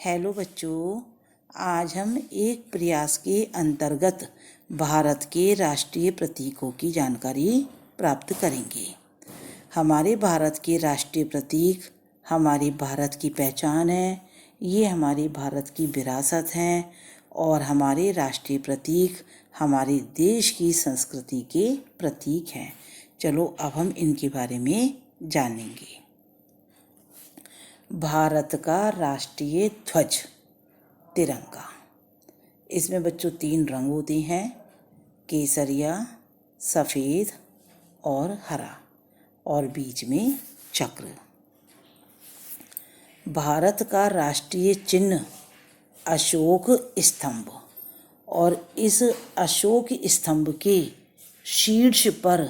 Hello बच्चों, आज हम एक प्रयास के अंतर्गत भारत के राष्ट्रीय प्रतीकों की जानकारी प्राप्त करेंगे। हमारे भारत के राष्ट्रीय प्रतीक हमारे भारत की पहचान है, ये हमारे भारत की विरासत हैं और हमारे राष्ट्रीय प्रतीक हमारे देश की संस्कृति के प्रतीक हैं। चलो अब हम इनके बारे में जानेंगे। भारत का राष्ट्रीय ध्वज तिरंगा। इसमें बच्चों 3 रंग होते हैं, केसरिया, सफ़ेद और हरा, और बीच में चक्र। भारत का राष्ट्रीय चिन्ह अशोक स्तंभ, और इस अशोक स्तंभ के शीर्ष पर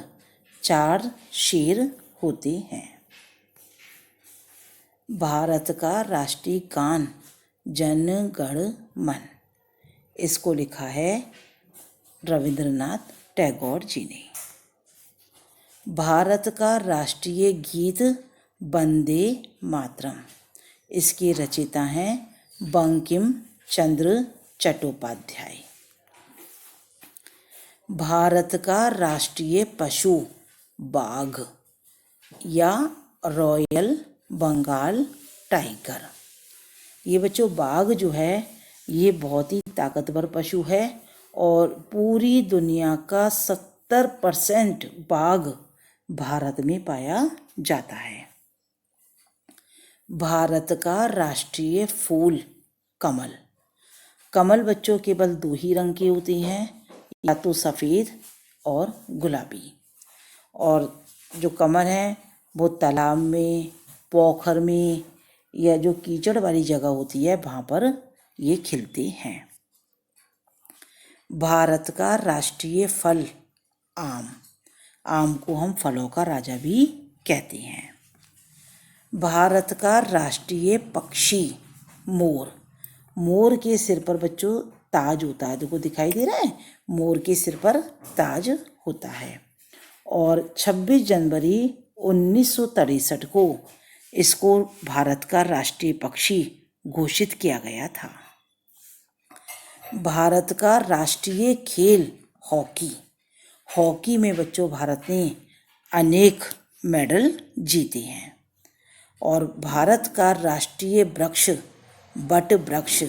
4 शेर होते हैं। भारत का राष्ट्रीय गान जन गण मन, इसको लिखा है रविंद्रनाथ टैगोर जी ने। भारत का राष्ट्रीय गीत वंदे मातरम, इसके रचयिता हैं बंकिम चंद्र चट्टोपाध्याय। भारत का राष्ट्रीय पशु बाघ या रॉयल बंगाल टाइगर। ये बच्चों बाघ जो है ये बहुत ही ताकतवर पशु है और पूरी दुनिया का 70% बाघ भारत में पाया जाता है। भारत का राष्ट्रीय फूल कमल। कमल बच्चों केवल 2 ही रंग के होते हैं, या तो सफ़ेद और गुलाबी। और जो कमल हैं वो तालाब में, पोखर में या जो कीचड़ वाली जगह होती है वहाँ पर ये खिलते हैं। भारत का राष्ट्रीय फल आम। आम को हम फलों का राजा भी कहते हैं। भारत का राष्ट्रीय पक्षी मोर। मोर के सिर पर बच्चों ताज होता है, देखो दिखाई दे रहा है, मोर के सिर पर ताज होता है। और 26 जनवरी 1963 को इसको भारत का राष्ट्रीय पक्षी घोषित किया गया था। भारत का राष्ट्रीय खेल हॉकी। हॉकी में बच्चों भारत ने अनेक मेडल जीते हैं। और भारत का राष्ट्रीय वृक्ष वट वृक्ष,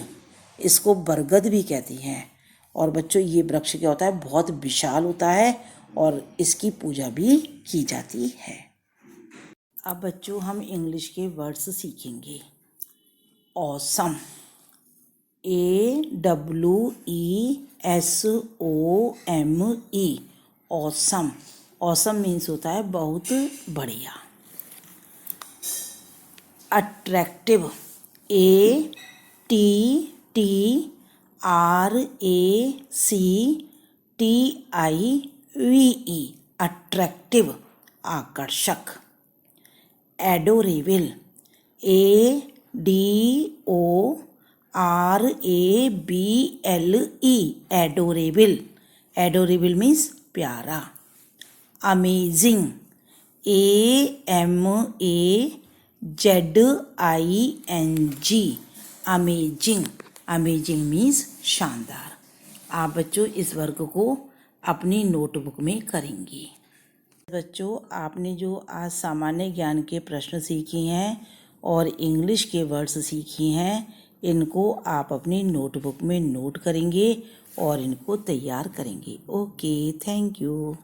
इसको बरगद भी कहती हैं। और बच्चों ये वृक्ष क्या होता है, बहुत विशाल होता है और इसकी पूजा भी की जाती है। अब बच्चों हम इंग्लिश के वर्ड्स सीखेंगे। Awesome, AWESOME, awesome. Awesome means होता है बहुत बढ़िया। अट्रैक्टिव, ATTRACTIVE, अट्रैक्टिव आकर्षक। Adorable, ADORABLE, adorable. Adorable means प्यारा। Amazing, AMAZING, amazing. Amazing means शानदार। आप बच्चों इस वर्ग को अपनी नोटबुक में करेंगे। बच्चों आपने जो आज सामान्य ज्ञान के प्रश्न सीखे हैं और इंग्लिश के वर्ड्स सीखे हैं, इनको आप अपनी नोटबुक में नोट करेंगे और इनको तैयार करेंगे। Okay, thank you.